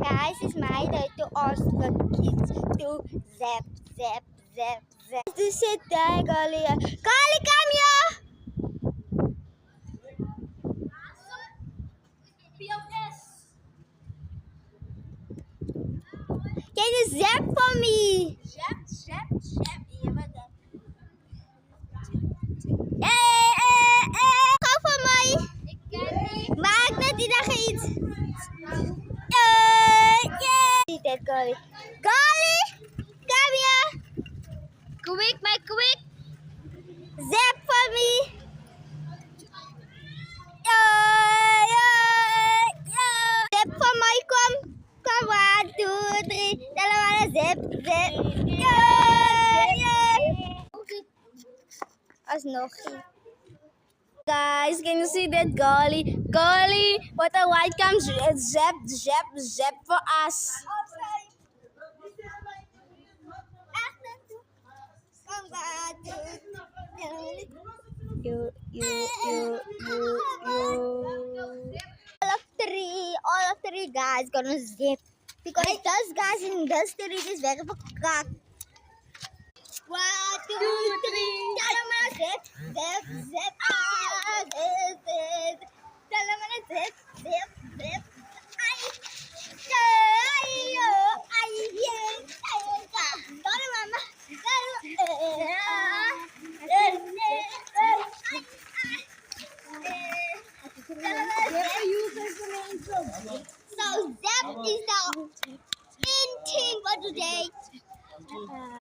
guys, it's my turn to ask the kids to zap, zap, zap, zap. To sit there, Golly. Golly, come here! Can you zap for me? Zap, zap, zap. Iya betul. Ga voor mij. Ik ken niet. Magnet die daar iets. See that Golly. Golly, come here. Quick, my quick. Zap for me. Zap for mij, kom. Kom, 1, 2, 3. Dalawa na zap, zap. Alsnog. Guys, can you see that Golly? Golly, what a white comes zap, zap, zap for us. You. All of three guys gonna zip. Because those guys in those three is very verkakt. 1, 2, 3. Zap, zap, zap.